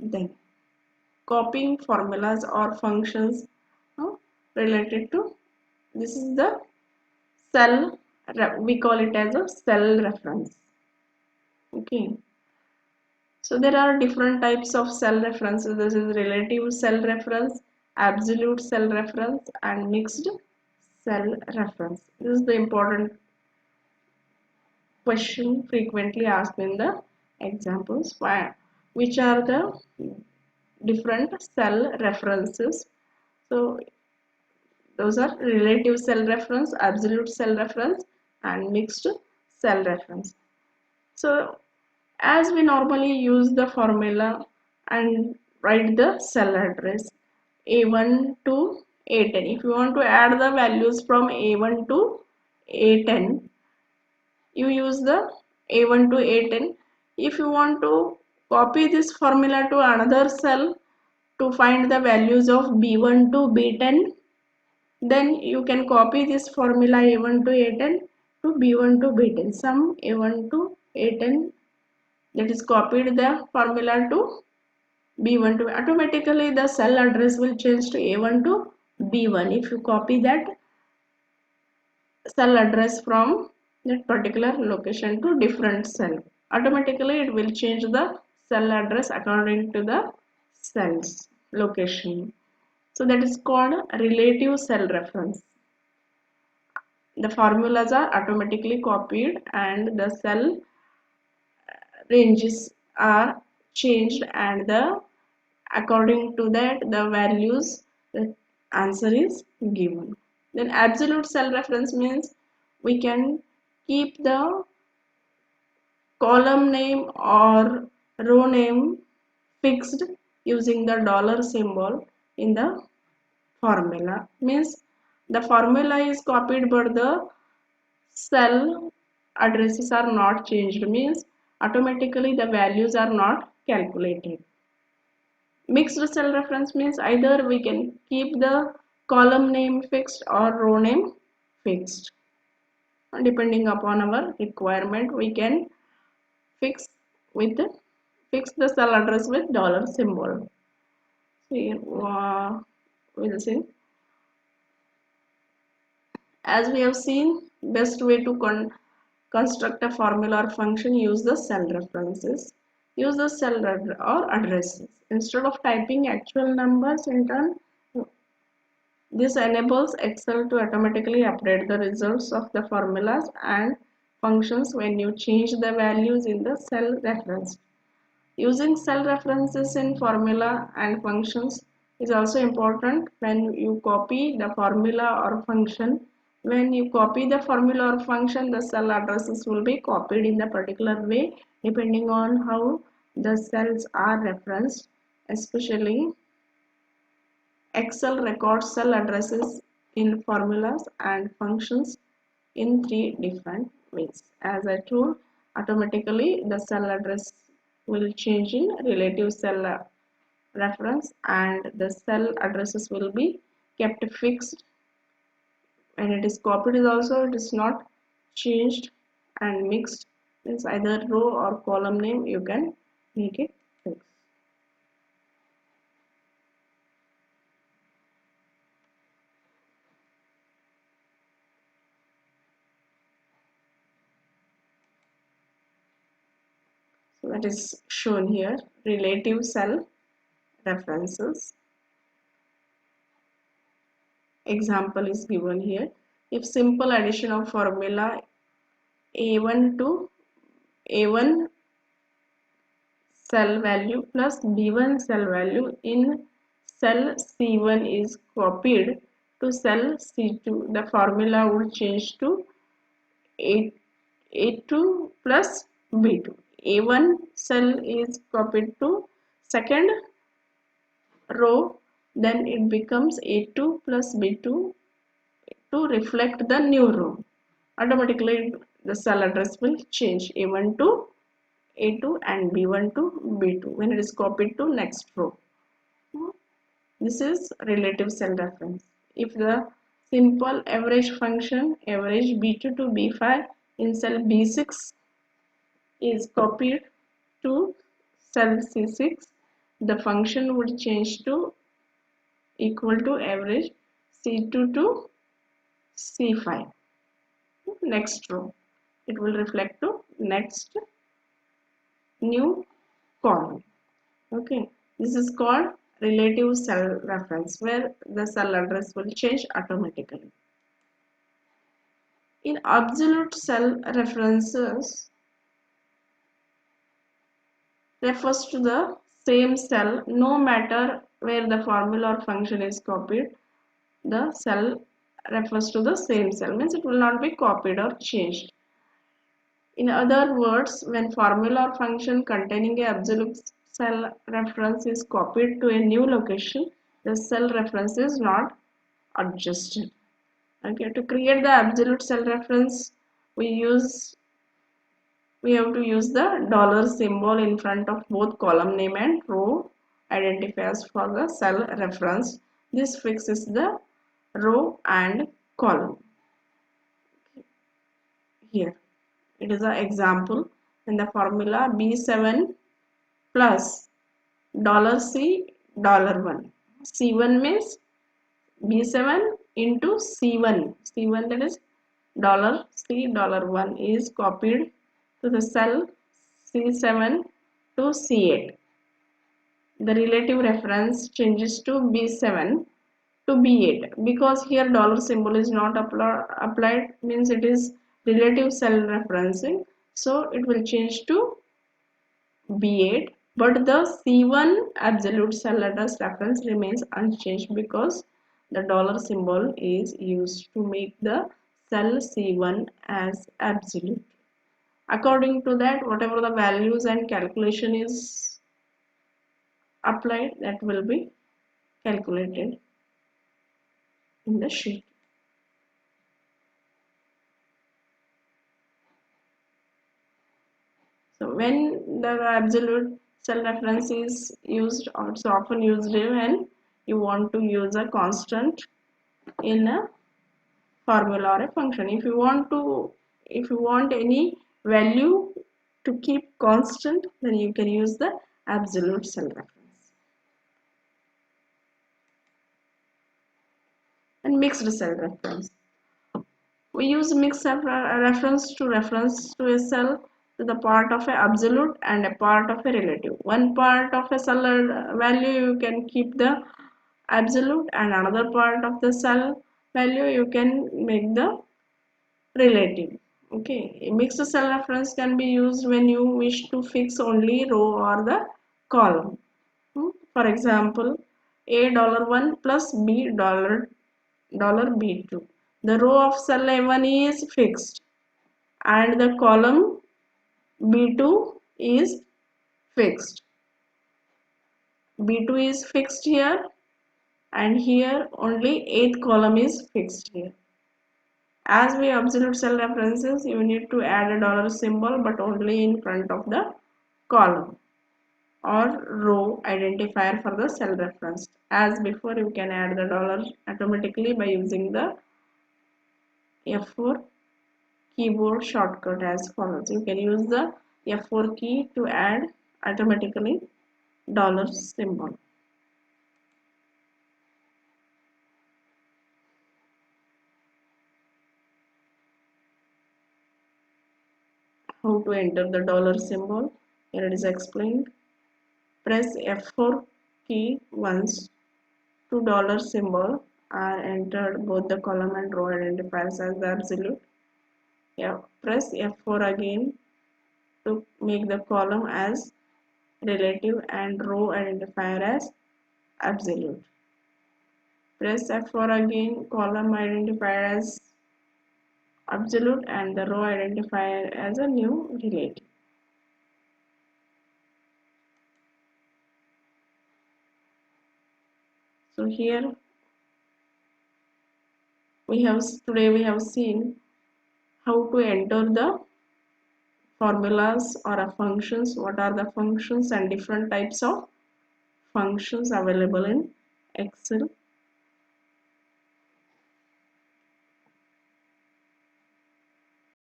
Then copying formulas or functions related to, this is the cell, we call it as a cell reference. Okay, so there are different types of cell references. This is relative cell reference, absolute cell reference, and mixed cell reference. This is the important question frequently asked in the examples. Which are the different cell references? So those are relative cell reference, absolute cell reference, and mixed cell reference. So as we normally use the formula and write the cell address A1 to A10. If you want to add the values from A1 to A10, you use the A1 to A10. If you want to copy this formula to another cell to find the values of B1 to B10, then you can copy this formula A1 to A10 to B1 to B10. Sum A1 to A10, that is copied the formula to B1 to, automatically the cell address will change to A1 to B1 if you copy that cell address from that particular location to different cell. Automatically it will change the cell address according to the cell's location. So that is called relative cell reference. The formulas are automatically copied and the cell ranges are changed, and the according to that the values, the answer is given. Then absolute cell reference means we can keep the column name or row name fixed using the dollar symbol in the formula. Means the formula is copied but the cell addresses are not changed, means automatically the values are not calculated. Mixed cell reference means either we can keep the column name fixed or row name fixed. Depending upon our requirement, we can fix with fix the cell address with dollar symbol. Here we'll see. As we have seen, best way to construct a formula or function, use the cell references. Use the cell or addresses. Instead of typing actual numbers in turn, this enables Excel to automatically update the results of the formulas and functions when you change the values in the cell reference. Using cell references in formula and functions is also important when you copy the formula or function. When you copy the formula or function, the cell addresses will be copied in the particular way depending on how the cells are referenced. Especially Excel records cell addresses in formulas and functions in three different ways. As I told, automatically the cell address will change in relative cell reference and the cell addresses will be kept fixed. When it is copied is also it is not changed, and mixed means either row or column name you can make it fixed. So that is shown here, relative cell references. Example is given here. If simple addition of formula A1 to A1 cell value plus B1 cell value in cell C1 is copied to cell C2, the formula would change to A2 plus B2. A1 cell is copied to second row, then it becomes A2 plus B2 to reflect the new row. Automatically the cell address will change A1 to A2 and B1 to B2 when it is copied to next row. This is relative cell reference. If the simple average function average B2 to B5 in cell B6 is copied to cell C6, the function would change to equal to average C2 to C5. Next row, it will reflect to next new column. Okay, this is called relative cell reference, where the cell address will change automatically. In absolute cell references, refers to the same cell no matter where the formula or function is copied. The cell refers to the same cell, means it will not be copied or changed. In other words, when formula or function containing a absolute cell reference is copied to a new location, the cell reference is not adjusted. Okay, to create the absolute cell reference, we have to use the dollar symbol in front of both column name and row identifiers for the cell reference. This fixes the row and column. Here it is an example in the formula B7 plus $C $1. C1 means B7 into C1. C1, that is $C $1, is copied to the cell C7 to C8. The relative reference changes to B7 to B8 because here dollar symbol is not applied, means it is relative cell referencing, so it will change to B8, but the C1 absolute cell address reference remains unchanged because the dollar symbol is used to make the cell C1 as absolute. According to that, whatever the values and calculation is applied, that will be calculated in the sheet. So when the absolute cell reference is used, or it's often used when you want to use a constant in a formula or a function. If you want any value to keep constant, then you can use the absolute cell reference. And mixed cell reference. We use mixed reference to a cell to the part of a absolute and a part of a relative. One part of a cell value you can keep the absolute, and another part of the cell value you can make the relative. Okay, a mixed cell reference can be used when you wish to fix only row or the column. For example, $1 plus $B2. The row of cell A1 is fixed and the column B2 is fixed. B2 is fixed here, and here only 8th column is fixed here. As we absolute cell references, you need to add a dollar symbol, but only in front of the column or row identifier for the cell reference. As before, you can add the dollar automatically by using the F4 keyboard shortcut as follows. You can use the F4 key to add automatically dollar symbol. How to enter the dollar symbol? Here it is explained. Press F4 key once. Two dollar symbol are entered, both the column and row identifiers as the absolute. Yeah, press F4 again to make the column as relative and row identifier as absolute. Press F4 again, column identifier as absolute and the row identifier as a new relative. So here today we have seen how to enter the formulas or functions, what are the functions and different types of functions available in Excel